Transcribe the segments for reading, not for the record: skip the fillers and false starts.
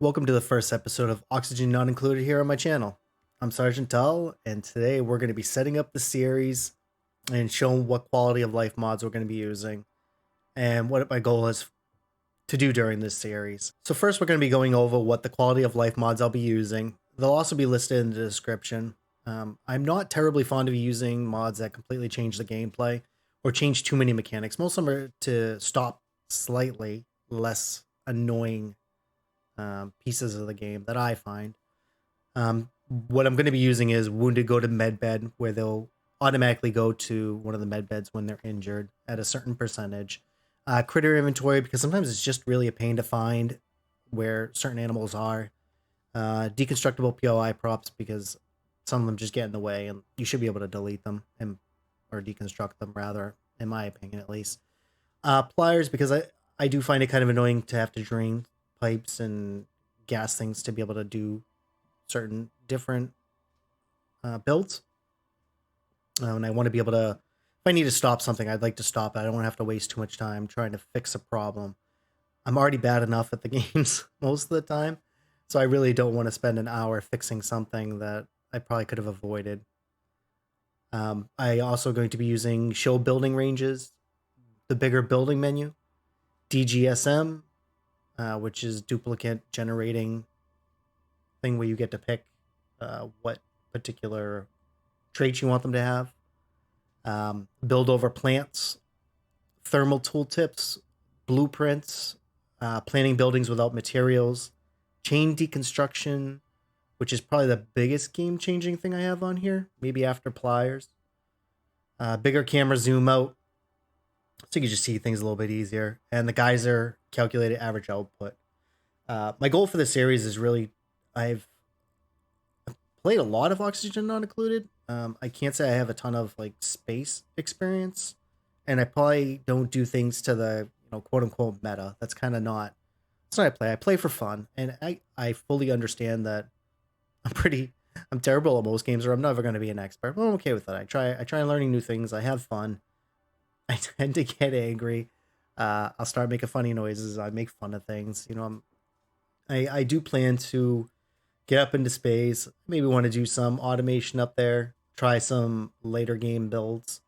Welcome to the first episode of Oxygen Not Included here on my channel. I'm Sergeant Tull, and today we're going to be setting up the series and showing what quality of life mods we're going to be using and what my goal is to do during this series. So first we're going to be going over what the quality of life mods I'll be using. They'll also be listed in the description. I'm not terribly fond of using mods that completely change the gameplay or change too many mechanics. Most of them are to stop slightly less annoying pieces of the game that I find. What I'm going to be using is Wounded Go to Medbed, where they'll automatically go to one of the med beds when they're injured at a certain percentage. Critter Inventory, because sometimes it's just really a pain to find where certain animals are. Deconstructable POI Props, because some of them just get in the way, and you should be able to delete them or deconstruct them, rather, in my opinion at least. Pliers, because I do find it kind of annoying to have to drain pipes and gas things to be able to do certain different builds. And I want to be able to, if I need to stop something, I'd like to stop it. I don't want to have to waste too much time trying to fix a problem. I'm already bad enough at the games most of the time, so I really don't want to spend an hour fixing something that I probably could have avoided. I also going to be using show building ranges, the bigger building menu, DGSM, which is duplicate generating thing where you get to pick what particular traits you want them to have. Build over plants, thermal tooltips, blueprints, planning buildings without materials, chain deconstruction, which is probably the biggest game-changing thing I have on here, maybe after Pliers. Bigger camera zoom out, so you can just see things a little bit easier. And the Geyser Calculated AVG output. My goal for this series is really, I've played a lot of Oxygen Not Included. I can't say I have a ton of like space experience, and I probably don't do things to the quote unquote meta. That's kind of not. It's not I play. I play for fun, and I fully understand that I'm terrible at most games, or I'm never going to be an expert. But I'm okay with that. I try learning new things. I have fun. I tend to get angry. I'll start making funny noises. I make fun of things. I do plan to get up into space. Maybe want to do some automation up there. Try some later game builds.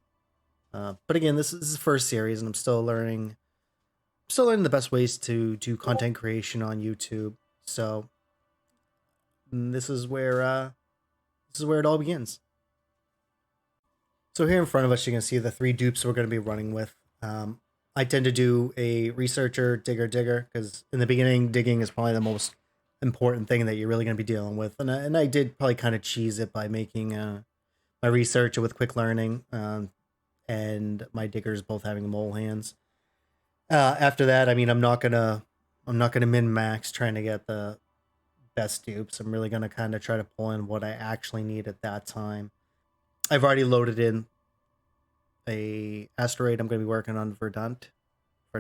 But again, this is the first series, and I'm still learning. Still learning the best ways to do content creation on YouTube. So this is where it all begins. So here in front of us, you can see the three dupes we're going to be running with. I tend to do a researcher, digger, because in the beginning, digging is probably the most important thing that you're really going to be dealing with. And I did probably kind of cheese it by making my researcher with quick learning and my diggers both having mole hands. After that, I mean, I'm not gonna min max trying to get the best dupes. I'm really gonna kind of try to pull in what I actually need at that time. I've already loaded in a asteroid I'm going to be working on Verdante. I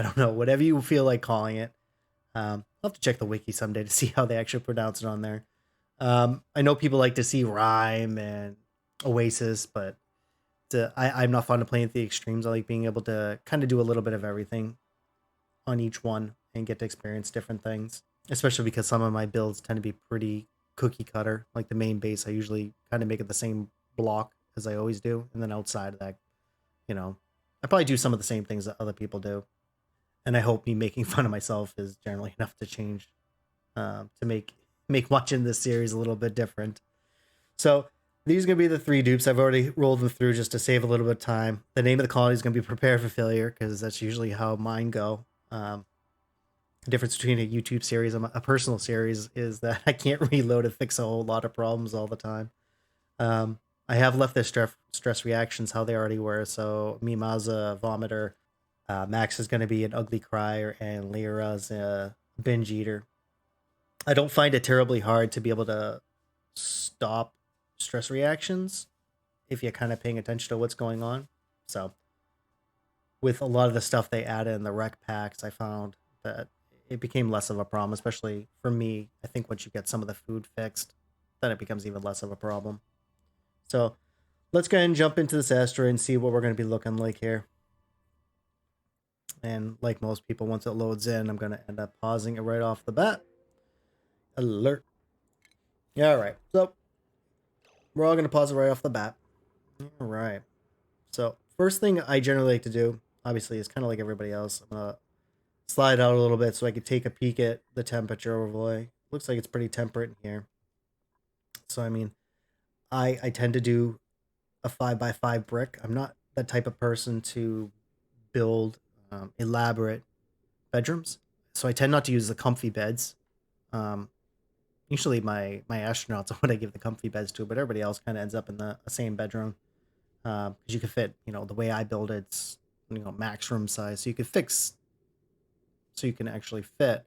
don't know, whatever you feel like calling it. I'll have to check the wiki someday to see how they actually pronounce it on there. I know people like to see Rhyme and Oasis, but I'm not fond of playing at the extremes. I like being able to kind of do a little bit of everything on each one and get to experience different things, especially because some of my builds tend to be pretty cookie cutter. Like the main base, I usually kind of make it the same block as I always do. And then outside of that, I probably do some of the same things that other people do. And I hope me making fun of myself is generally enough to change, to make watching this series a little bit different. So these are going to be the three dupes. I've already rolled them through just to save a little bit of time. The name of the colony is going to be Prepare for Failure, because that's usually how mine go. The difference between a YouTube series and a personal series is that I can't reload and fix a whole lot of problems all the time. I have left their stress reactions how they already were. So Mima's a vomiter. Max is going to be an ugly crier, and Lyra's a binge eater. I don't find it terribly hard to be able to stop stress reactions if you're kind of paying attention to what's going on. So with a lot of the stuff they added in the rec packs, I found that it became less of a problem, especially for me. I think once you get some of the food fixed, then it becomes even less of a problem. So let's go ahead and jump into this asteroid and see what we're going to be looking like here. And like most people, once it loads in, I'm going to end up pausing it right off the bat. Alert. All right. So we're all going to pause it right off the bat. All right. So first thing I generally like to do, obviously, is kind of like everybody else. I'm going to slide out a little bit so I could take a peek at the temperature overlay. Looks like it's pretty temperate in here. So, I mean, I tend to do a 5x5 brick. I'm not that type of person to build elaborate bedrooms. So I tend not to use the comfy beds. Usually my astronauts are what I give the comfy beds to, but everybody else kind of ends up in the same bedroom. Because you could fit, the way I build it's, max room size. So you can actually fit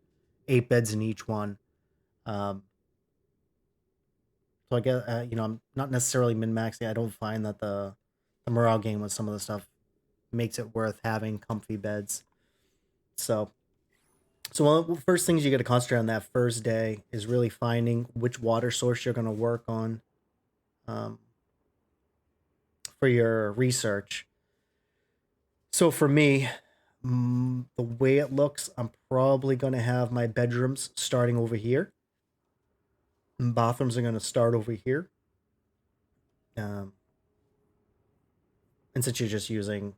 8 beds in each one. So I guess, I'm not necessarily min-maxing. I don't find that the morale game with some of the stuff makes it worth having comfy beds. So one of the first things you got to concentrate on that first day is really finding which water source you're going to work on for your research. So for me, the way it looks, I'm probably going to have my bedrooms starting over here. And bathrooms are going to start over here. And since you're just using,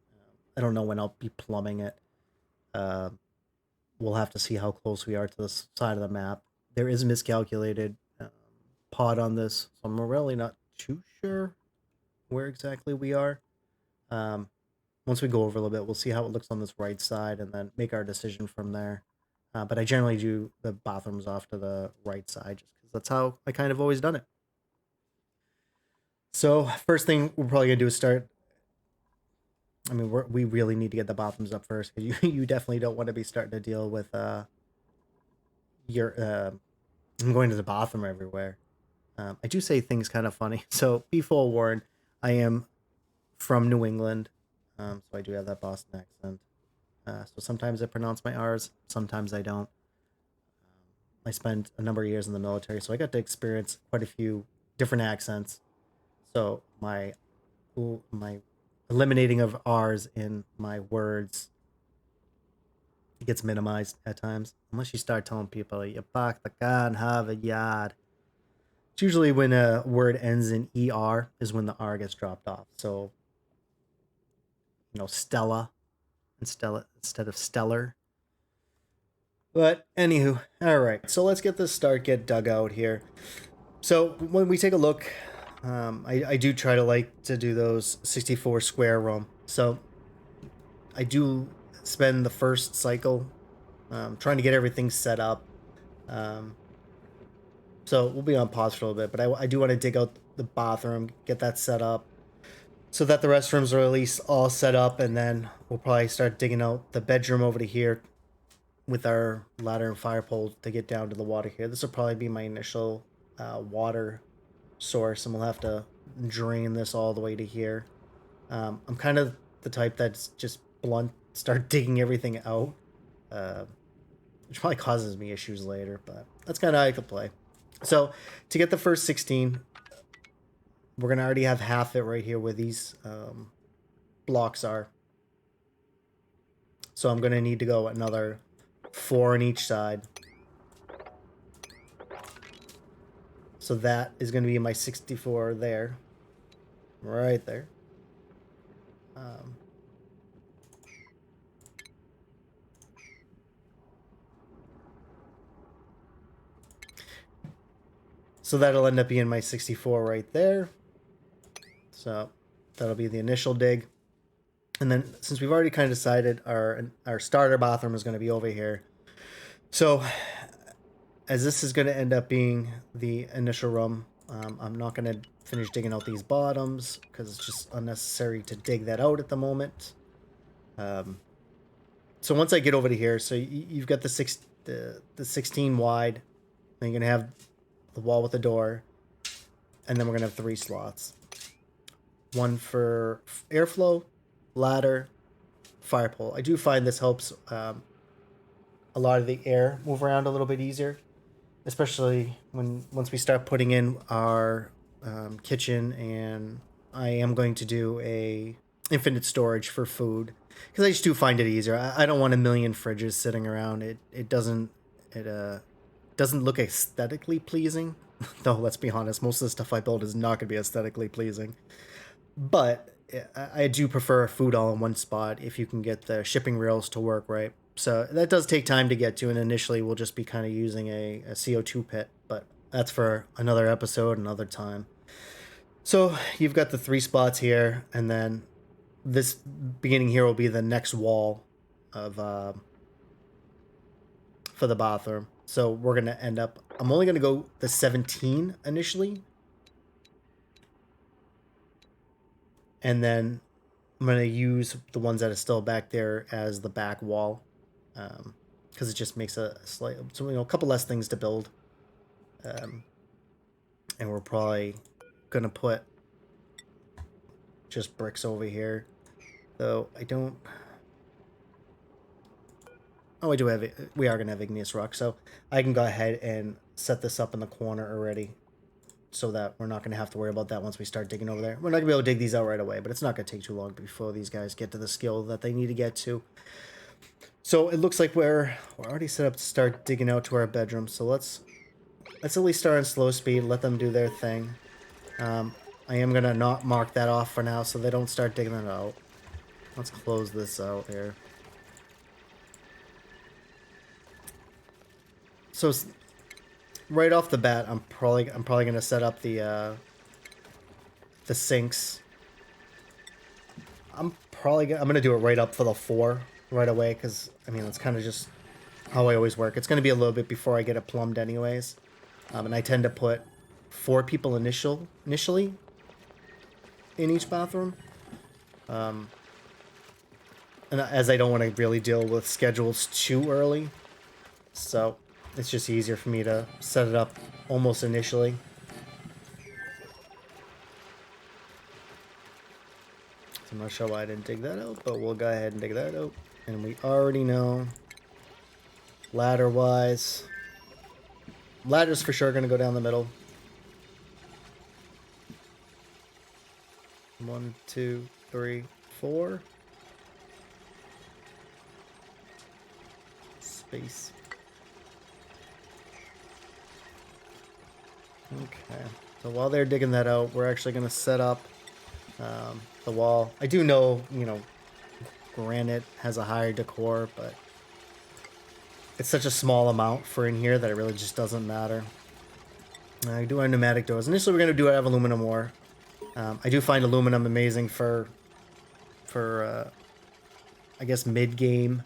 I don't know when I'll be plumbing it. We'll have to see how close we are to the side of the map. There is a miscalculated pod on this, so I'm really not too sure where exactly we are. Once we go over a little bit, we'll see how it looks on this right side and then make our decision from there. But I generally do the bathrooms off to the right side just because that's how I kind of always done it. So first thing we're probably going to do is start. I mean, we really need to get the bathrooms up first because you definitely don't want to be starting to deal with I'm going to the bathroom everywhere. I do say things kind of funny. So be forewarned, I am from New England, so I do have that Boston accent. So sometimes I pronounce my R's, sometimes I don't. I spent a number of years in the military, so I got to experience quite a few different accents. So my eliminating of R's in my words gets minimized at times, unless you start telling people you park the car and have a yard. It's usually when a word ends in ER is when the R gets dropped off. So, Stella instead of stellar. But anywho, all right. So let's get dug out here. So when we take a look, I do try to like to do those 64 square room. So I do spend the first cycle trying to get everything set up. So we'll be on pause for a little bit, but I do want to dig out the bathroom, get that set up so that the restrooms are at least all set up, and then we'll probably start digging out the bedroom over to here with our ladder and fire pole to get down to the water here. This will probably be my initial water source, and we'll have to drain this all the way to here. I'm kind of the type that's just blunt, start digging everything out, which probably causes me issues later, but that's kind of how I could play. So to get the first 16, we're going to already have half it right here where these blocks are. So I'm going to need to go another 4 on each side. So that is going to be my 64 there. Right there. So that'll end up being my 64 right there. So that'll be the initial dig. And then since we've already kind of decided our starter bathroom is going to be over here. So as this is going to end up being the initial room, I'm not going to finish digging out these bottoms because it's just unnecessary to dig that out at the moment. So once I get over to here, so you've got the 16 wide, then you're going to have the wall with the door, and then we're going to have 3 slots. One for airflow, ladder, fire pole. I do find this helps a lot of the air move around a little bit easier, especially once we start putting in our kitchen, and I am going to do a infinite storage for food. because I just do find it easier. I don't want a million fridges sitting around. It doesn't look aesthetically pleasing. Though let's be honest, most of the stuff I build is not going to be aesthetically pleasing. But I do prefer food all in one spot if you can get the shipping rails to work right. So that does take time to get to, and initially we'll just be kind of using a CO2 pit, but that's for another episode, another time. So you've got the 3 spots here, and then this beginning here will be the next wall of for the bathroom. So we're going to end up, I'm only going to go the 17 initially. And then I'm going to use the ones that are still back there as the back wall. Because it just makes a slight, so, a couple less things to build. And we're probably going to put just bricks over here. Though I don't... Oh, we are going to have igneous rock, so I can go ahead and set this up in the corner already so that we're not going to have to worry about that once we start digging over there. We're not going to be able to dig these out right away, but it's not going to take too long before these guys get to the skill that they need to get to. So it looks like we're already set up to start digging out to our bedroom, so let's at least start on slow speed, let them do their thing. I am going to not mark that off for now so they don't start digging it out. Let's close this out here. So right off the bat, I'm probably gonna set up the sinks. I'm gonna do it right up for the 4 right away, because I mean that's kind of just how I always work. It's gonna be a little bit before I get it plumbed anyways, and I tend to put 4 people initially in each bathroom, and as I don't want to really deal with schedules too early, so it's just easier for me to set it up almost initially. So I'm not sure why I didn't dig that out, but we'll go ahead and dig that out. And we already know, ladder-wise, ladder's for sure going to go down the middle. 1, 2, 3, 4. Space. Okay, so while they're digging that out, we're actually going to set up the wall. I do know, granite has a higher decor, but it's such a small amount for in here that it really just doesn't matter. I do our pneumatic doors. Initially, we're going to do it out of aluminum ore. I do find aluminum amazing for I guess, mid-game.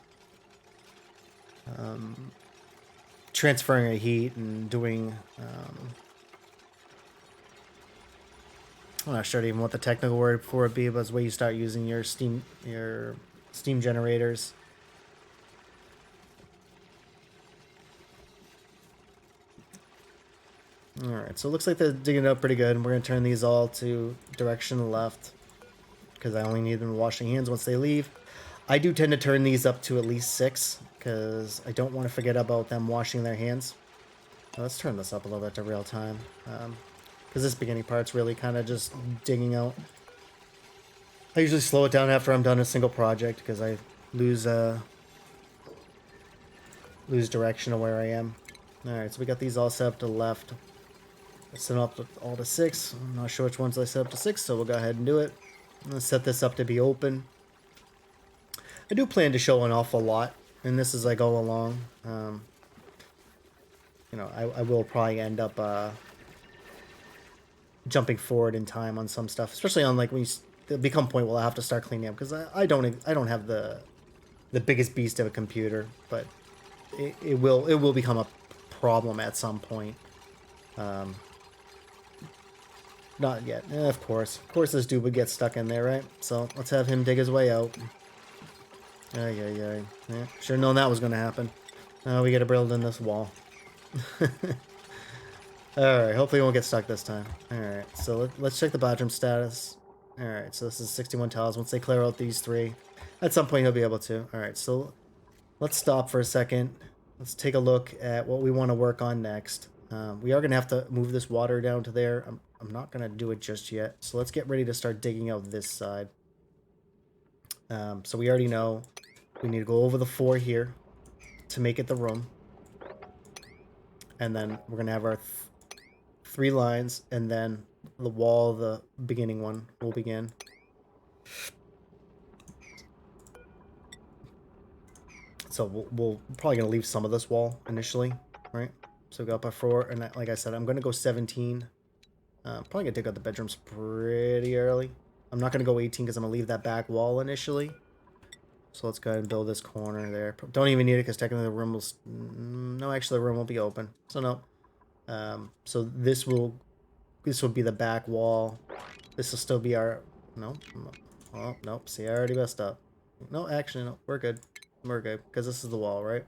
Transferring a heat and doing... I'm not sure even what the technical word for it be, but it's where you start using your steam generators. Alright, so it looks like they're digging it up pretty good, and we're going to turn these all to direction left, because I only need them washing hands once they leave. I do tend to turn these up to at least 6, because I don't want to forget about them washing their hands. Now, let's turn this up a little bit to real time. Because this beginning part's really kind of just digging out. I usually slow it down after I'm done a single project because I lose direction of where I am. Alright, so we got these all set up to the left. I set up all to 6. I'm not sure which ones I set up to 6, so we'll go ahead and do it. I'm going to set this up to be open. I do plan to show an awful lot in this as I go along. I will probably end up... jumping forward in time on some stuff, especially on like when you become a point where I have to start cleaning up, because I don't have the biggest beast of a computer, but it will become a problem at some point. Not yet. Of course this dude would get stuck in there, right? So let's have him dig his way out. Yeah, should have known that was going to happen. We got to build in this wall. Alright, hopefully we won't get stuck this time. Alright, so let's check the bathroom status. Alright, so this is 61 tiles. Once they clear out these 3, at some point he'll be able to. Alright, so let's stop for a second. Let's take a look at what we want to work on next. We are going to have to move this water down to there. I'm not going to do it just yet. So let's get ready to start digging out this side. So we already know we need to go over the 4 here to make it the room. And then we're going to have our 3 lines, and then the wall, the beginning one, will begin. So we'll probably going to leave some of this wall initially, right? So we got by 4, and like I said, I'm going to go 17. Probably going to dig out the bedrooms pretty early. I'm not going to go 18 because I'm going to leave that back wall initially. So let's go ahead and build this corner there. Don't even need it because technically the room will... No, actually the room will be open. So no. So this will be the back wall. This will still be our... No. Oh, nope. See, I already messed up. No, actually, no. We're good. We're good because this is the wall, right?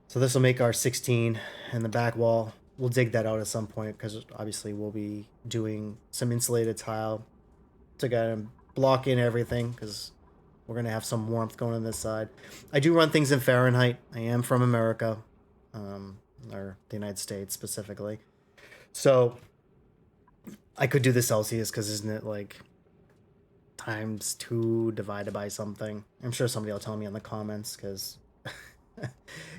So this will make our 16, and the back wall, we'll dig that out at some point because obviously we'll be doing some insulated tile to kind of block in everything because we're going to have some warmth going on this side. I do run things in Fahrenheit. I am from America, or the United States specifically. So I could do the Celsius because isn't it like times 2 divided by something? I'm sure somebody will tell me in the comments because...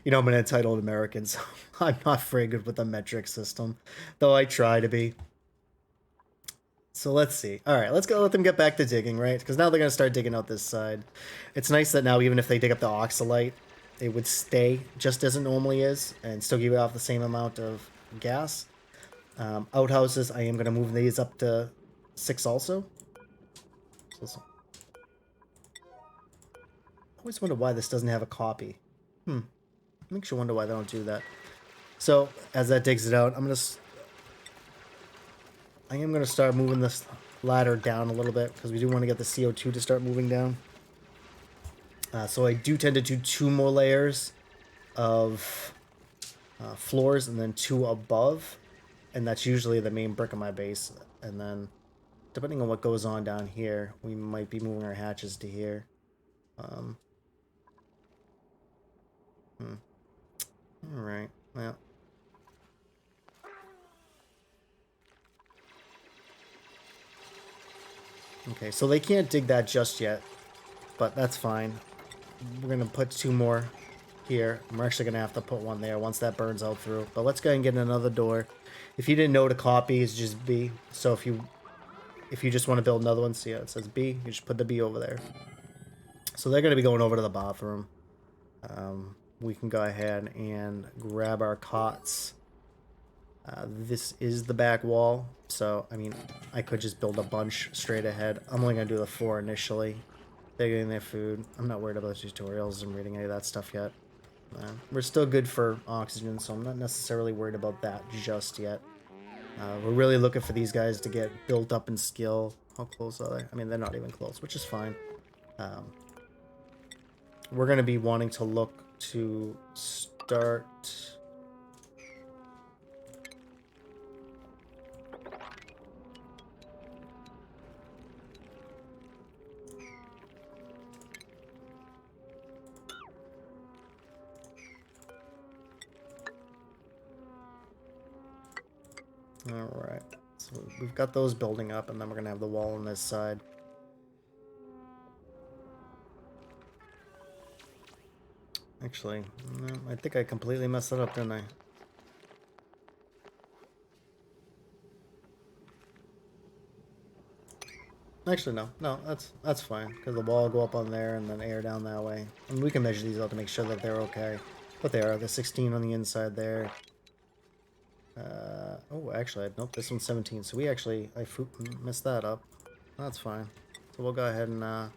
You know, I'm an entitled American, so I'm not very good with the metric system, though I try to be. So let's see. All right, let's go let them get back to digging, right? Because now they're going to start digging out this side. It's nice that now even if they dig up the oxalite, it would stay just as it normally is and still give off the same amount of gas. Outhouses, I am going to move these up to 6 also. So, I always wonder why this doesn't have a copy. Makes you wonder why they don't do that. So as that digs it out, I am gonna start moving this ladder down a little bit because we do want to get the CO2 to start moving down. So I do tend to do 2 more layers of floors and then 2 above, and that's usually the main brick of my base. And then depending on what goes on down here, we might be moving our hatches to here. Alright, well. Okay, so they can't dig that just yet, but that's fine. We're going to put 2 more here. I'm actually going to have to put 1 there once that burns out through. But let's go ahead and get another door. If you didn't know, to copy is just B. So if you just want to build another one, see how it says B, you just put the B over there. So they're going to be going over to the bathroom. We can go ahead and grab our cots. This is the back wall, so I mean I could just build a bunch straight ahead. I'm only gonna do the 4 initially. They're getting their food. I'm not worried about the tutorials and reading any of that stuff yet. We're still good for oxygen, so I'm not necessarily worried about that just yet. We're really looking for these guys to get built up in skill. How close are they? I mean, they're not even close, which is fine. We're going to be wanting to look to start... Alright, so we've got those building up, and then we're going to have the wall on this side. Actually, no, I think I completely messed that up, didn't I? Actually, no, that's fine, because the wall will go up on there and then air down that way. And we can measure these out to make sure that they're okay. But they are, the 16 on the inside there. Oh, actually, nope, this one's 17, so we actually, I messed that up. That's fine. So we'll go ahead and,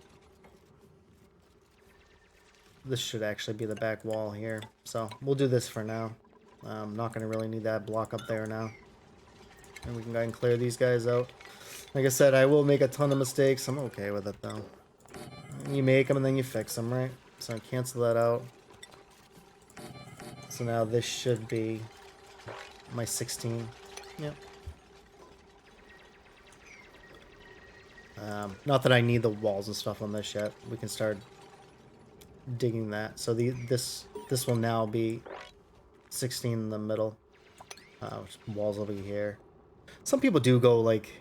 this should actually be the back wall here. So we'll do this for now. I'm not going to really need that block up there now. And we can go ahead and clear these guys out. Like I said, I will make a ton of mistakes. I'm okay with it, though. You make them and then you fix them, right? So I cancel that out. So now this should be my 16. Yep. Not that I need the walls and stuff on this yet. We can start digging that. So this will now be 16 in the middle. Walls will be here. Some people do go like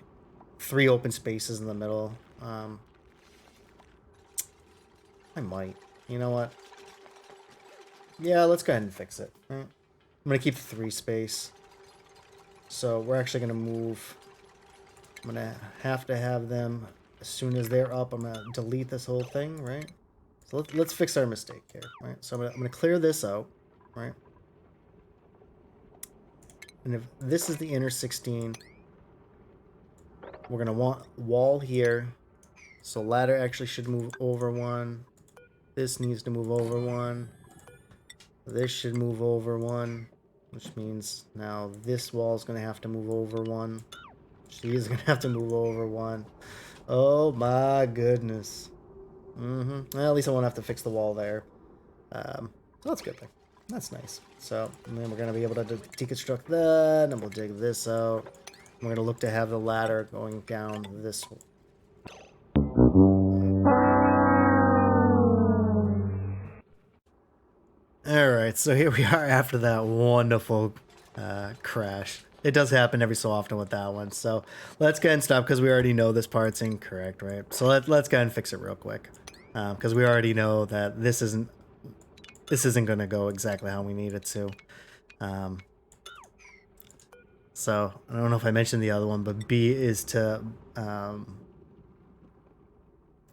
3 open spaces in the middle. I might. You know what? Yeah, let's go ahead and fix it. Right? I'm going to keep the 3 space. So we're actually going to move. I'm going to have them, as soon as they're up, I'm going to delete this whole thing, right? So let's fix our mistake here, right? So I'm going to clear this out, right? And if this is the inner 16, we're going to want wall here. So ladder actually should move over 1. This needs to move over 1. This should move over 1, which means now this wall is going to have to move over 1. She is going to have to move over 1. Oh my goodness. Well, at least I won't have to fix the wall there. So that's a good thing. That's nice. So, and then we're going to be able to deconstruct that, and we'll dig this out. We're going to look to have the ladder going down this way. Alright, so here we are after that wonderful crash. It does happen every so often with that one. So let's go ahead and stop because we already know this part's incorrect, right? So let's go ahead and fix it real quick. Because we already know that this isn't going to go exactly how we need it to. So I don't know if I mentioned the other one, but B is to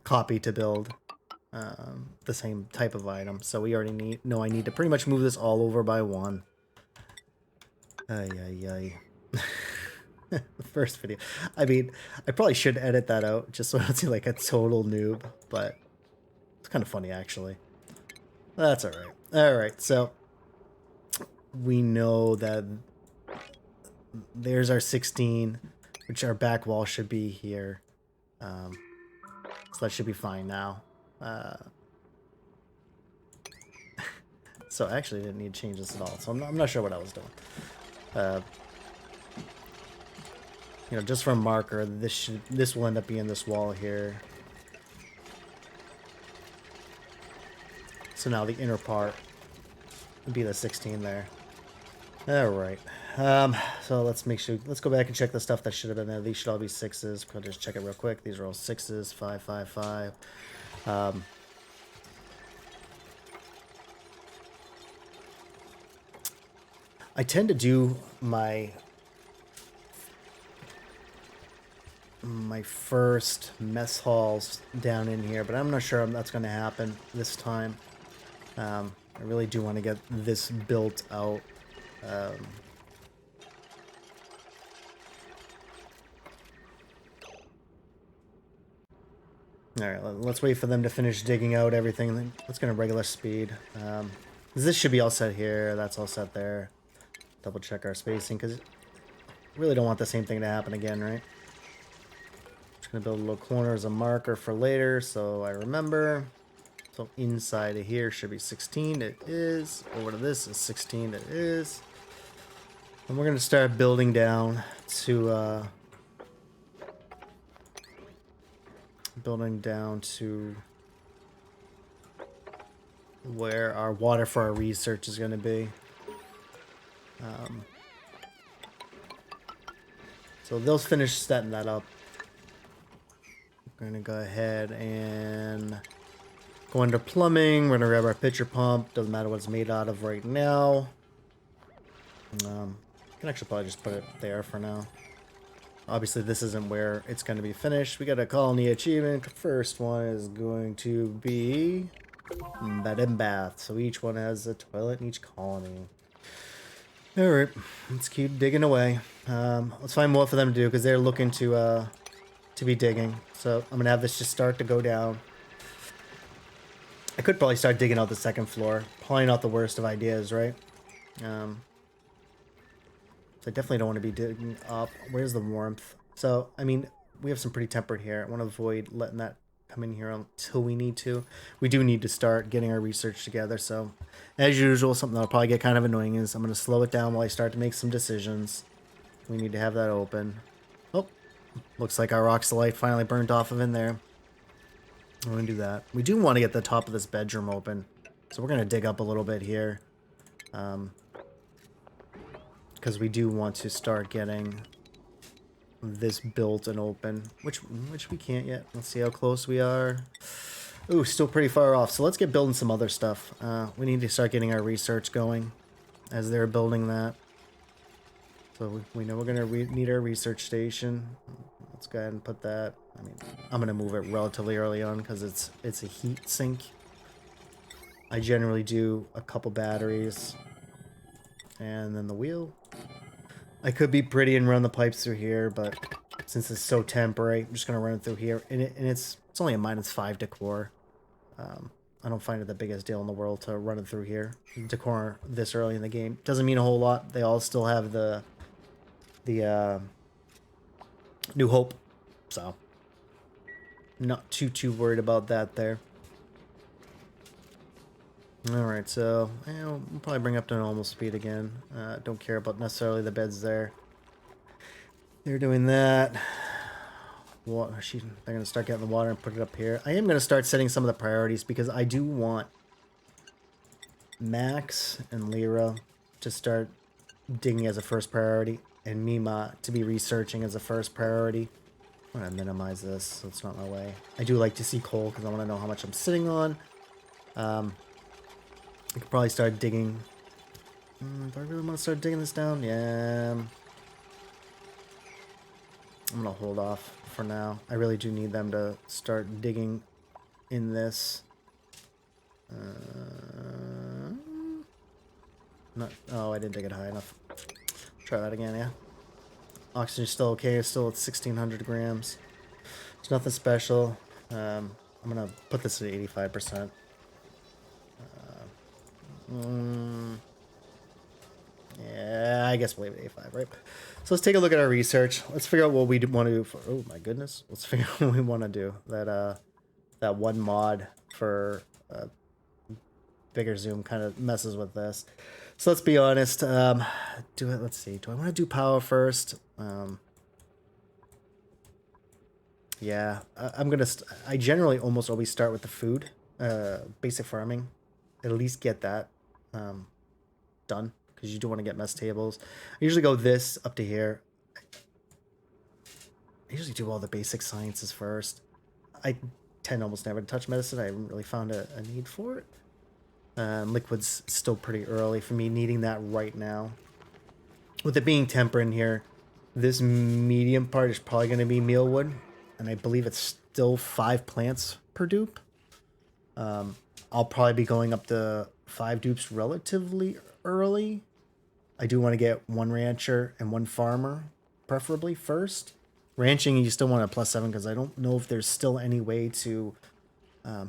copy to build the same type of item. So we already know I need to pretty much move this all over by 1. Ay, ay, ay. The first video. I mean, I probably should edit that out just so I don't seem like a total noob, but it's kind of funny actually. That's alright. Alright, so we know that there's our 16, which our back wall should be here. So that should be fine now. So I actually didn't need to change this at all, so I'm not sure what I was doing. You know, just for a marker, this will end up being this wall here. So now the inner part would be the 16 there. All right. So let's go back and check the stuff that should have been there. These should all be 6s. I'll just check it real quick. These are all 6s. 5, 5, 5. I tend to do my first mess halls down in here, but I'm not sure that's going to happen this time. I really do want to get this built out. Alright, let's wait for them to finish digging out everything. Let's get a regular speed. This should be all set here. That's all set there. Double check our spacing, because we really don't want the same thing to happen again, right? Just going to build a little corner as a marker for later, so I remember. So inside of here should be 16. It is. Over to this is 16. It is. And we're going to start building down to... where our water for our research is going to be. So they'll finish setting that up. We're going to go ahead and go under plumbing. We're going to grab our pitcher pump. Doesn't matter what it's made out of right now. Can actually probably just put it there for now. Obviously, this isn't where it's going to be finished. We got a colony achievement. First one is going to be bed and bath. So each one has a toilet in each colony. All right, let's keep digging away. Let's find more for them to do because they're looking to be digging. So I'm gonna have this just start to go down. I could probably start digging out the second floor. Probably not the worst of ideas, right? So I definitely don't want to be digging up. Where's the warmth? So, I mean, we have some pretty temperate here. I want to avoid letting that come in here until we need to. We do need to start getting our research together. So, as usual, something that'll probably get kind of annoying is I'm going to slow it down while I start to make some decisions. We need to have that open. Oh, looks like our Roxalite finally burnt off of in there. I'm going to do that. We do want to get the top of this bedroom open. So we're going to dig up a little bit here. Because we do want to start getting this built and open, which we can't yet. Let's see how close we are. Ooh, still pretty far off. So let's get building some other stuff. We need to start getting our research going as they're building that. So we know we're going to need our research station. Let's go ahead and put that. I mean, I'm going to move it relatively early on because it's a heat sink. I generally do a couple batteries. And then the wheel. I could be pretty and run the pipes through here, but since it's so temporary, I'm just going to run it through here. And it's only a -5 decor. I don't find it the biggest deal in the world to run it through here. Decor this early in the game doesn't mean a whole lot. They all still have the New Hope, so not too worried about that there. Alright, so we'll probably bring up to normal speed again. Don't care about necessarily the beds there. They're doing that. They're going to start getting the water and put it up here. I am going to start setting some of the priorities because I do want Max and Lyra to start digging as a first priority and Mima to be researching as a first priority. I'm going to minimize this so it's not in my way. I do like to see coal because I want to know how much I'm sitting on. I could probably start digging. Do I really want to start digging this down? Yeah. I'm going to hold off for now. I really do need them to start digging in this. Oh, I didn't dig it high enough. Try that again, yeah. Oxygen's still okay. It's still at 1,600 grams. It's nothing special. I'm going to put this at 85%. Yeah, I guess we'll leave it at 85, right? So let's take a look at our research. Let's figure out what we want to do for... Oh, my goodness. Let's figure out what we want to do. That one mod for bigger zoom kind of messes with this. So let's be honest. Let's see. Do I want to do power first? Yeah, I'm going to... I generally almost always start with the food. Basic farming. At least get that done. Because you do want to get mess tables. I usually go this up to here. I usually do all the basic sciences first. I tend almost never to touch medicine. I haven't really found a need for it. Liquid's still pretty early for me needing that right now. With it being temper in here, this medium part is probably going to be mealwood. And I believe it's still 5 plants per dupe. I'll probably be going up to 5 dupes relatively early. I do want to get 1 rancher and 1 farmer, preferably first. Ranching, you still want a +7 because I don't know if there's still any way to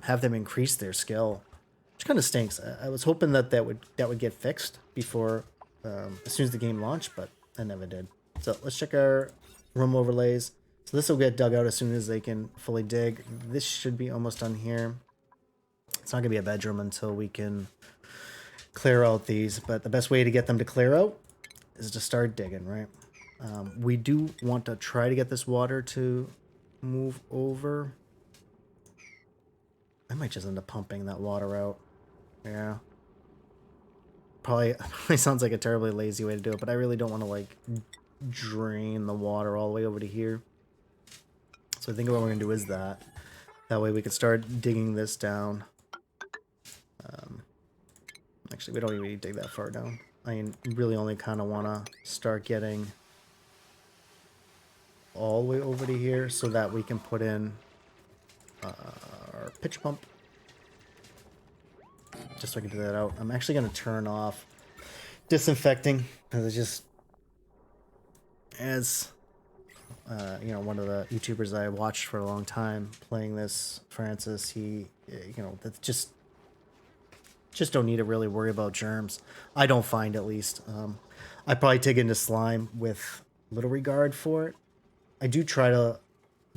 have them increase their skill, which kind of stinks. I was hoping that would get fixed before as soon as the game launched, but I never did. So let's check our room overlays. So this will get dug out as soon as they can fully dig. This should be almost done here. It's not going to be a bedroom until we can clear out these, but the best way to get them to clear out is to start digging, right? We do want to try to get this water to move over. I might just end up pumping that water out. Yeah. Probably sounds like a terribly lazy way to do it, but I really don't want to, like, drain the water all the way over to here. So I think what we're going to do is that. That way we can start digging this down. Actually, we don't even need to dig that far down. I really only kind of want to start getting all the way over to here so that we can put in our pitch pump. Just so I can do that out. I'm actually going to turn off disinfecting because it's just, as you know, one of the YouTubers I watched for a long time playing this, Francis, he, you know, that's just don't need to really worry about germs. I don't find, at least. I probably take into slime with little regard for it. I do try to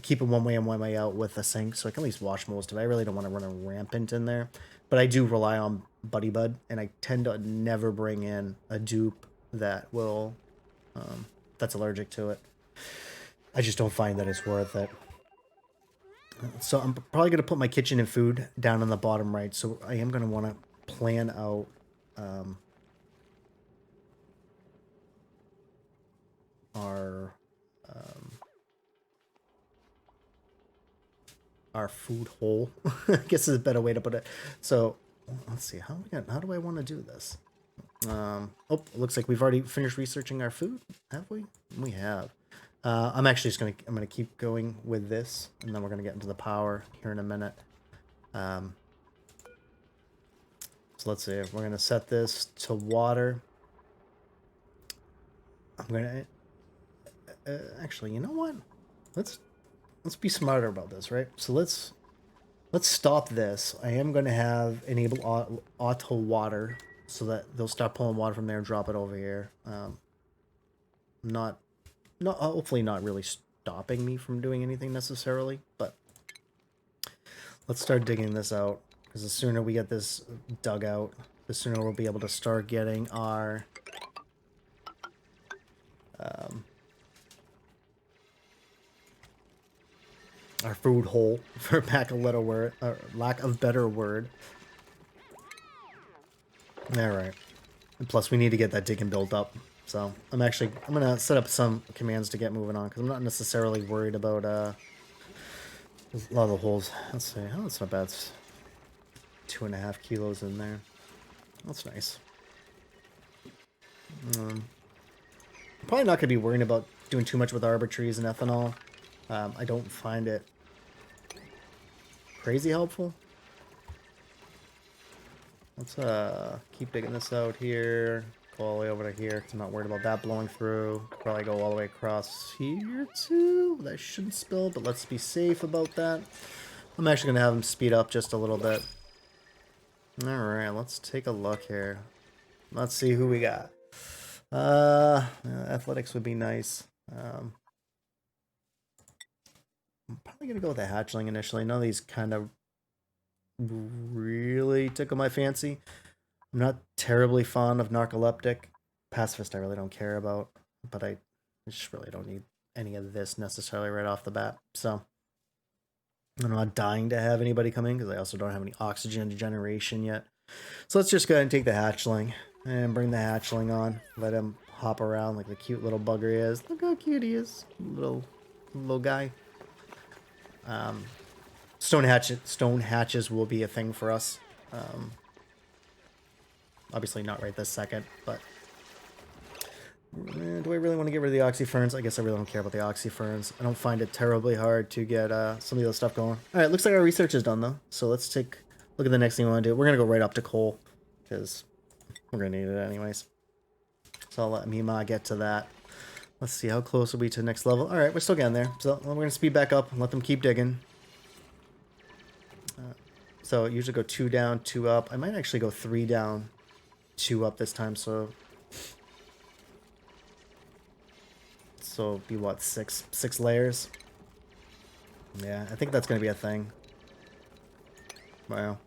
keep it one way in, one way out with a sink, so I can at least wash most of it. I really don't want to run a rampant in there. But I do rely on Buddy Bud, and I tend to never bring in a dupe that will, that's allergic to it. I just don't find that it's worth it. So I'm probably going to put my kitchen and food down on the bottom right, so I am going to want to plan out our our food hole. I guess is a better way to put it. So let's see, how do I want to do this? Oh, it looks like we've already finished researching our food. Have we? We have. I'm actually just I'm gonna keep going with this, and then we're gonna get into the power here in a minute. So let's see. We're gonna set this to water. I'm gonna actually, you know what? Let's be smarter about this, right? So let's stop this. I am gonna have enable auto water so that they'll start pulling water from there and drop it over here. Not hopefully not really stopping me from doing anything necessarily, but let's start digging this out, because the sooner we get this dug out, the sooner we'll be able to start getting our food hole, for lack of better word. Alright. And plus we need to get that digging built up. So I'm gonna set up some commands to get moving on, because I'm not necessarily worried about a lot of the holes. Let's see. Oh, that's not bad. It's 2.5 kilos in there. That's nice. I'm probably not gonna be worrying about doing too much with arbor trees and ethanol. I don't find it crazy helpful. Let's keep digging this out here. Go all the way over to here, because I'm not worried about that blowing through. Probably go all the way across here too. That shouldn't spill, but let's be safe about that. I'm actually going to have them speed up just a little bit. Alright, let's take a look here. Let's see who we got. Athletics would be nice. I'm probably going to go with the hatchling initially. None of these kind of really tickle my fancy. I'm not terribly fond of narcoleptic. Pacifist I really don't care about, but I just really don't need any of this necessarily right off the bat. So I'm not dying to have anybody come in, because I also don't have any oxygen generation yet. So let's just go ahead and take the hatchling and bring the hatchling on. Let him hop around like the cute little bugger he is. Look how cute he is. Little guy. Stone hatches will be a thing for us. Obviously not right this second, but do I really want to get rid of the oxyferns? I guess I really don't care about the oxyferns. I don't find it terribly hard to get some of the other stuff going. Alright, looks like our research is done though. So let's take a look at the next thing we want to do. We're going to go right up to coal, because we're going to need it anyways. So I'll let Mima get to that. Let's see, how close are we to the next level? Alright, we're still getting there. So we're going to speed back up and let them keep digging. So usually go 2 down, 2 up. I might actually go 3 down, 2 up this time, so be what, six layers? Yeah, I think that's gonna be a thing. Wow.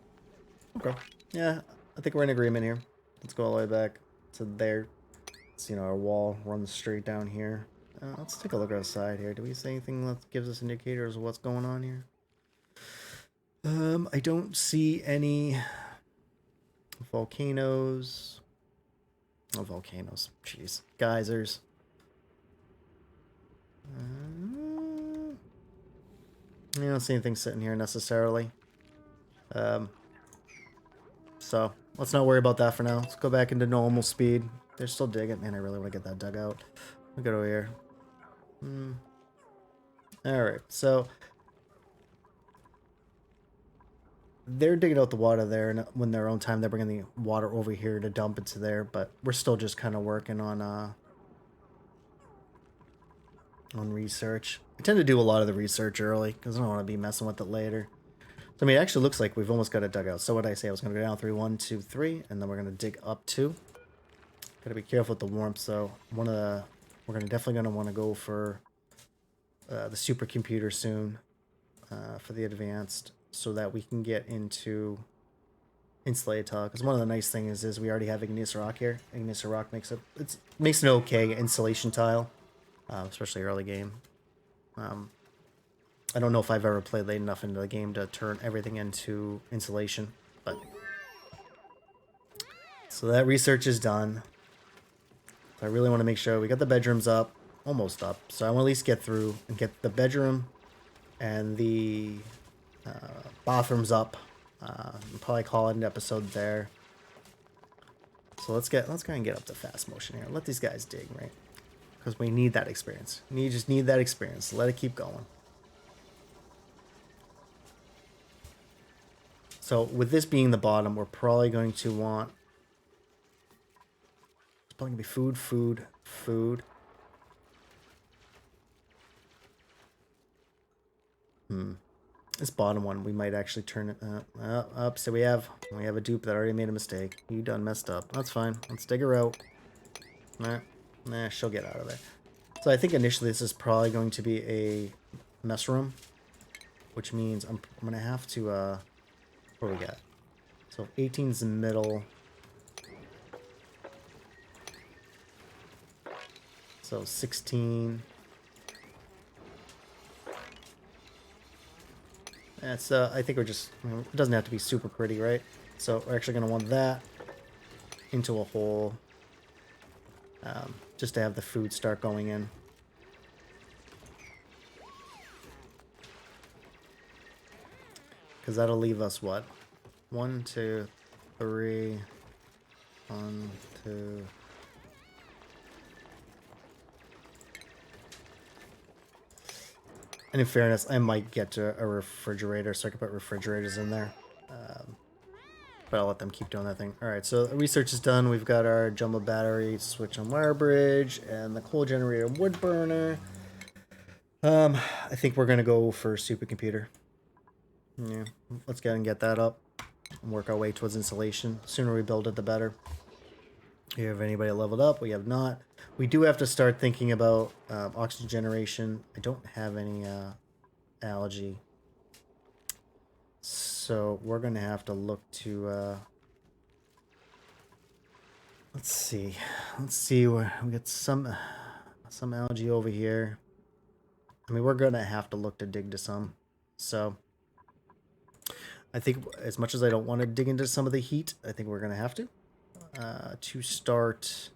Okay. Yeah, I think we're in agreement here. Let's go all the way back to there. So, you know, our wall runs straight down here. Let's take a look outside here. Do we see anything that gives us indicators of what's going on here? I don't see any volcanoes. Oh, volcanoes. Jeez. Geysers. I don't see anything sitting here necessarily. So let's not worry about that for now. Let's go back into normal speed. They're still digging. Man, I really want to get that dug out. Look at over here. Alright, so they're digging out the water there, and when their own time, they're bringing the water over here to dump into there, but we're still just kind of working on research. I tend to do a lot of the research early, because I don't want to be messing with it later. So, I mean, it actually looks like we've almost got it dug out. So what did I say? I was going to go down 3, 1, 2, 3, and then we're going to dig up 2. Got to be careful with the warmth, so we're definitely going to want to go for the supercomputer soon for the advanced, so that we can get into insulated tile. Because one of the nice things is we already have igneous rock here. Igneous rock makes an okay insulation tile, especially early game. I don't know if I've ever played late enough into the game to turn everything into insulation, but so that research is done. So I really want to make sure we got the bedrooms up, almost up. So I want to at least get through and get the bedroom and the Bathrooms up. I'll probably call it an episode there. So let's go and get up to fast motion here. Let these guys dig, right? Because we need that experience. We just need that experience. Let it keep going. So with this being the bottom, we're probably going to want... It's probably going to be food, food, food. This bottom one, we might actually turn it up. So we have a dupe that already made a mistake. You done messed up. That's fine. Let's dig her out. Nah, she'll get out of there. So I think initially this is probably going to be a mess room, which means I'm gonna have to what do we got? So 18's the middle. So 16. That's I think we're just, it doesn't have to be super pretty, right? So we're actually gonna want that into a hole, just to have the food start going in. Because that'll leave us what? 1, 2, 3. 1, 2. And in fairness, I might get to a refrigerator, so I can put refrigerators in there. But I'll let them keep doing that thing. Alright, so research is done. We've got our jumbo battery switch on wire bridge and the coal generator wood burner. I think we're going to go for supercomputer. Yeah, let's go and get that up and work our way towards insulation. The sooner we build it, the better. Here, have anybody leveled up? We have not. We do have to start thinking about oxygen generation. I don't have any algae. So we're going to have to look to... let's see. Let's see where we got some algae over here. I mean, we're going to have to look to dig to some. So I think as much as I don't want to dig into some of the heat, I think we're going to have to start...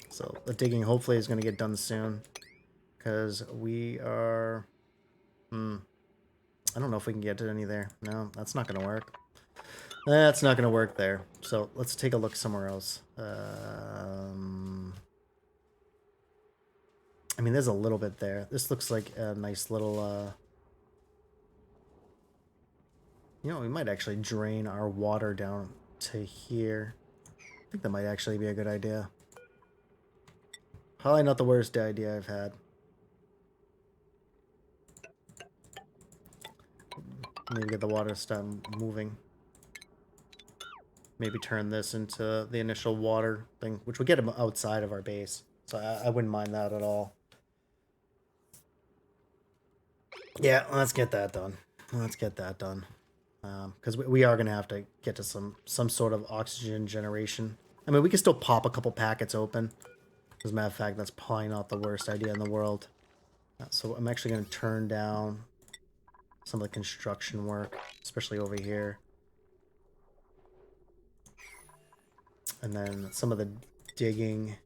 so the digging hopefully is going to get done soon, because we are... I don't know if we can get to any there. No, that's not going to work. That's not going to work there. So let's take a look somewhere else. I mean, there's a little bit there. This looks like a nice little... you know, we might actually drain our water down to here. I think that might actually be a good idea. Probably not the worst idea I've had. Maybe get the water to start moving. Maybe turn this into the initial water thing, which would get them outside of our base. So I wouldn't mind that at all. Yeah, let's get that done. Let's get that done. Because we are going to have to get to some sort of oxygen generation. I mean, we can still pop a couple packets open. As a matter of fact, that's probably not the worst idea in the world. So I'm actually going to turn down some of the construction work, especially over here. And then some of the digging.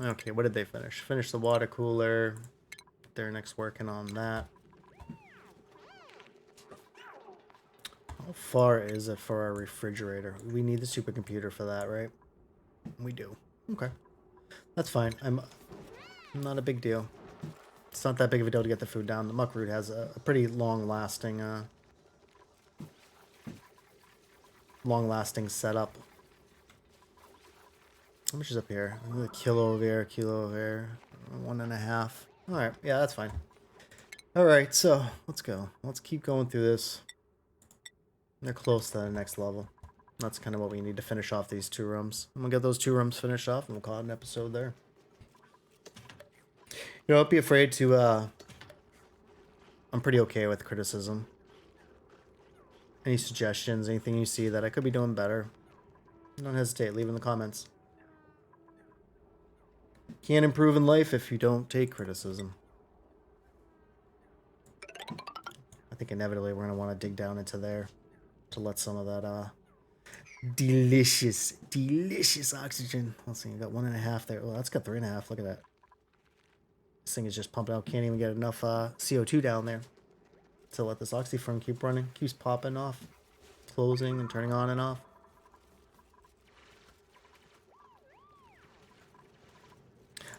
Okay, what did they finish? Finish the water cooler. They're next working on that. How far is it for our refrigerator? We need the supercomputer for that, right? We do. Okay. That's fine. I'm not a big deal. It's not that big of a deal to get the food down. The muckroot has a pretty long-lasting setup. How much is up here? A kilo over here, kilo over here. 1.5. Alright, yeah, that's fine. Alright, so let's go. Let's keep going through this. They're close to the next level. That's kind of what we need to finish off these 2 rooms. I'm gonna get those 2 rooms finished off and we'll call it an episode there. You know, don't be afraid to, I'm pretty okay with criticism. Any suggestions, anything you see that I could be doing better, don't hesitate, leave in the comments. Can't improve in life if you don't take criticism. I think inevitably we're going to want to dig down into there to let some of that Delicious, delicious oxygen. Let's see, I got 1.5 there. Oh, that's got 3.5. Look at that. This thing is just pumping out. Can't even get enough CO2 down there to let this oxyform keep running. Keeps popping off, closing and turning on and off.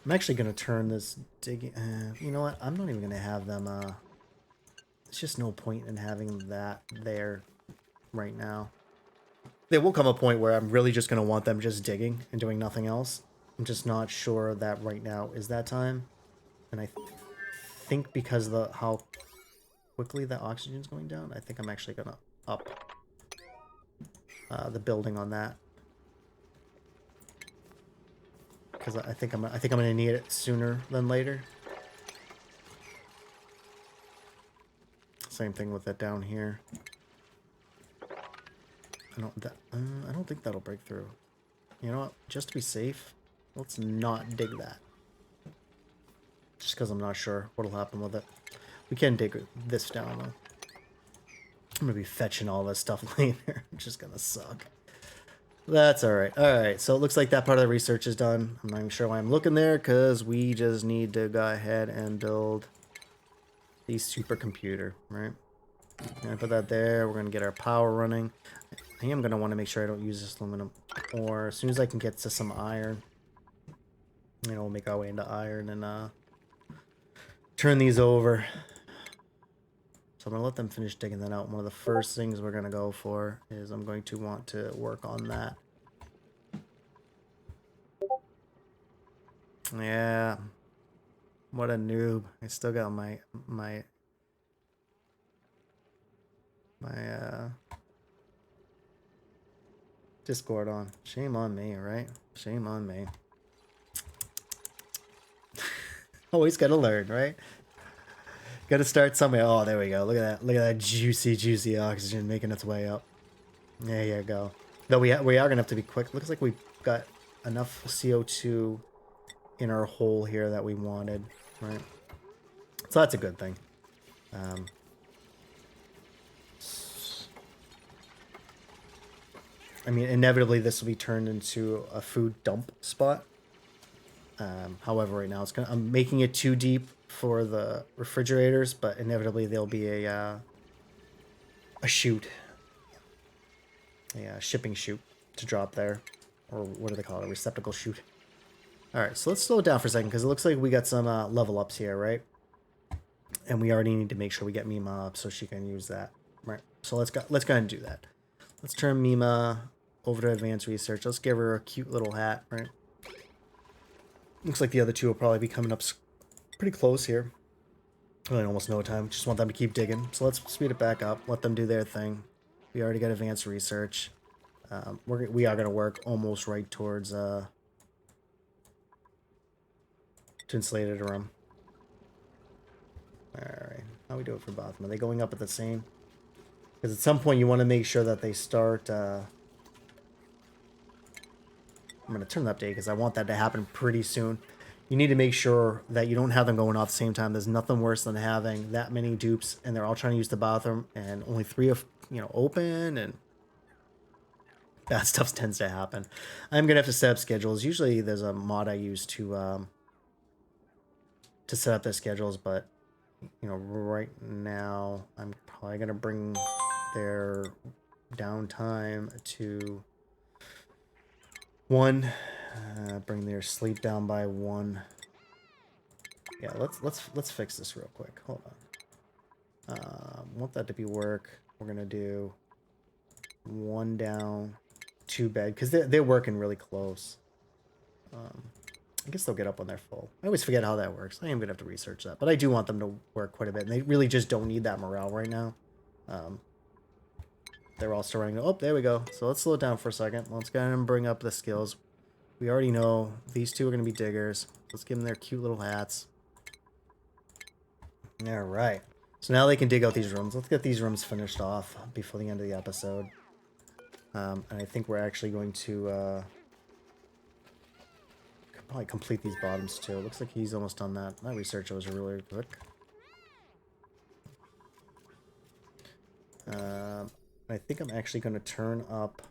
I'm actually going to turn this digging... you know what? I'm not even going to have them... There's just no point in having that there right now. There will come a point where I'm really just going to want them just digging and doing nothing else. I'm just not sure that right now is that time. And I think because of how quickly the oxygen's going down, I think I'm actually going to up the building on that. Because I think I'm gonna need it sooner than later. Same thing with it down here. I don't think that'll break through. You know what? Just to be safe, let's not dig that. Just because I'm not sure what'll happen with it. We can dig this down though. I'm gonna be fetching all this stuff later. It's just gonna suck. That's alright. Alright, so it looks like that part of the research is done. I'm not even sure why I'm looking there, because we just need to go ahead and build the supercomputer, right? Gonna put that there. We're gonna get our power running. I am gonna want to make sure I don't use this aluminum, or as soon as I can get to some iron, you know, we'll make our way into iron and turn these over. So I'm gonna let them finish digging that out. One of the first things we're gonna go for is I'm going to want to work on that. Yeah. What a noob. I still got my Discord on. Shame on me, right? Shame on me. Always gotta learn, right? Gotta start somewhere. Oh, there we go. Look at that. Look at that juicy, juicy oxygen making its way up. There you go. Though we are gonna have to be quick. Looks like we've got enough CO2 in our hole here that we wanted, right? So that's a good thing. I mean, inevitably this will be turned into a food dump spot. However, right now I'm making it too deep for the refrigerators, but inevitably there'll be a chute, a shipping chute to drop there, or what do they call it, a receptacle chute. All right, so let's slow it down for a second because it looks like we got some level ups here, right? And we already need to make sure we get Mima up so she can use that, right? So let's go ahead and do that. Let's turn Mima over to advanced research. Let's give her a cute little hat, right? Looks like the other two will probably be coming up pretty close here. Really almost no time. Just want them to keep digging. So let's speed it back up. Let them do their thing. We already got advanced research. We are going to work almost right towards to insulated room. Alright. How we do it for both? Are they going up at the same? Because at some point you want to make sure that they start... I'm going to turn the update because I want that to happen pretty soon. You need to make sure that you don't have them going off at the same time. There's nothing worse than having that many dupes and they're all trying to use the bathroom and only 3 of open, and bad stuff tends to happen. I'm gonna have to set up schedules. Usually there's a mod I use to set up their schedules, but right now I'm probably gonna bring their downtime to 1. Bring their sleep down by 1. Yeah, let's fix this real quick. Hold on. Want that to be work. We're gonna do 1 down, 2 bed because they're working really close. I guess they'll get up when they're full. I always forget how that works. I am gonna have to research that, but I do want them to work quite a bit, and they really just don't need that morale right now. They're all starting to... Oh, there we go. So let's slow it down for a second. Let's go ahead and bring up the skills. We already know these two are going to be diggers. Let's give them their cute little hats. All right. So now they can dig out these rooms. Let's get these rooms finished off before the end of the episode. And I think we're actually going to probably complete these bottoms too. Looks like he's almost done that. My research was really quick. I think I'm actually going to turn up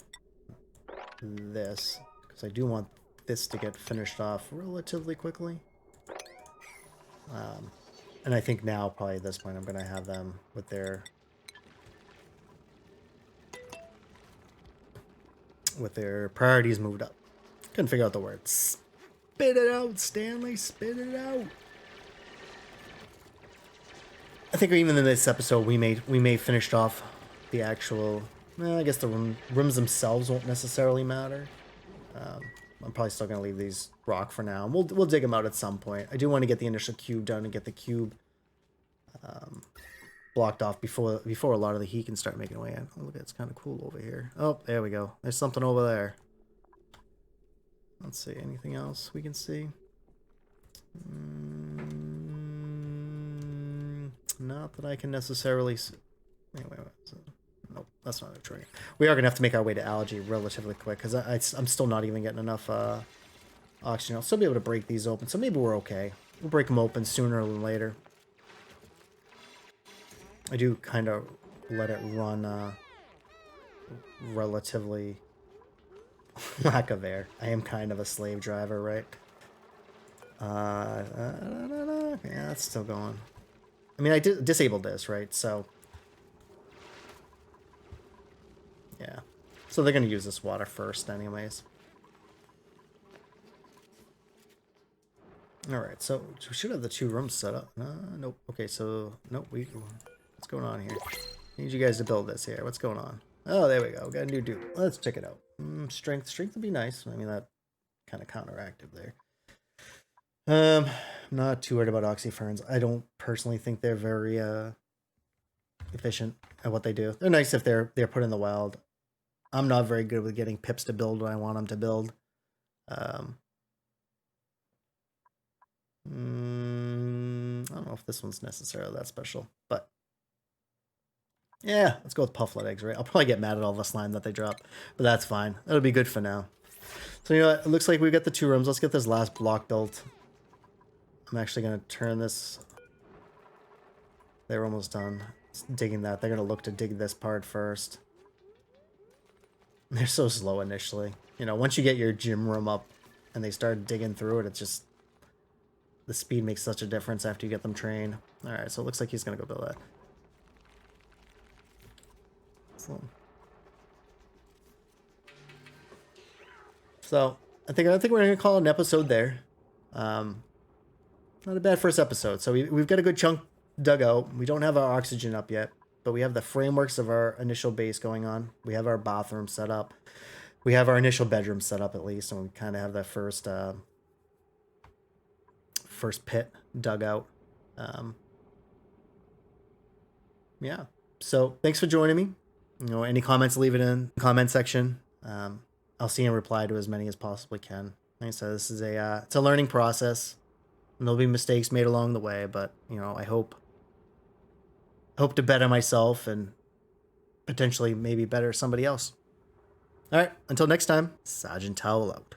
this, because I do want this to get finished off relatively quickly. And I think now, probably at this point, I'm going to have them with their priorities moved up. Couldn't figure out the word. Spit it out, Stanley. Spit it out. I think even in this episode, we may finished off the actual. Well, I guess the rooms themselves won't necessarily matter. I'm probably still gonna leave these rock for now. We'll dig them out at some point. I do want to get the initial cube done and get the cube blocked off before a lot of the heat can start making way in. Oh, look, it's kind of cool over here. Oh, there we go. There's something over there. Let's see. Anything else we can see? Not that I can necessarily see. Anyway, nope, that's not a trigger. We are gonna have to make our way to algae relatively quick because I'm still not even getting enough oxygen. I'll still be able to break these open, so maybe we're okay. We'll break them open sooner than later. I do kind of let it run relatively lack of air. I am kind of a slave driver, right? Yeah, that's still going. I mean, I disabled this, right? So, yeah. So they're going to use this water first anyways. All right, so we should have the 2 rooms set up. Nope. Okay, so, nope. What's going on here? I need you guys to build this here. What's going on? Oh, there we go. We got a new dude. Let's check it out. Strength would be nice. I mean, that kind of counteractive there. I'm not too worried about oxyferns. I don't personally think they're very efficient at what they do. They're nice if they're put in the wild. I'm not very good with getting pips to build what I want them to build. I don't know if this one's necessarily that special, but yeah, let's go with pufflet eggs, right? I'll probably get mad at all the slime that they drop, but that's fine. That'll be good for now. So, you know what? It looks like we've got the 2 rooms. Let's get this last block built. I'm actually going to turn this. They're almost done digging that. They're going to look to dig this part first. They're so slow initially. You know, once you get your gym room up and they start digging through it, it's just... the speed makes such a difference after you get them trained. Alright, so it looks like he's going to go build that. So, I think we're going to call it an episode there. Not a bad first episode. So we've got a good chunk dug out. We don't have our oxygen up yet, but we have the frameworks of our initial base going on. We have our bathroom set up. We have our initial bedroom set up at least, and we kind of have that first pit dug out. Yeah. So thanks for joining me. You know, any comments, leave it in the comment section. I'll see and reply to as many as possibly can. Like I said, this is it's a learning process. And there'll be mistakes made along the way, but you know, I hope to better myself and potentially maybe better somebody else. All right, until next time, Sergeant Towel out.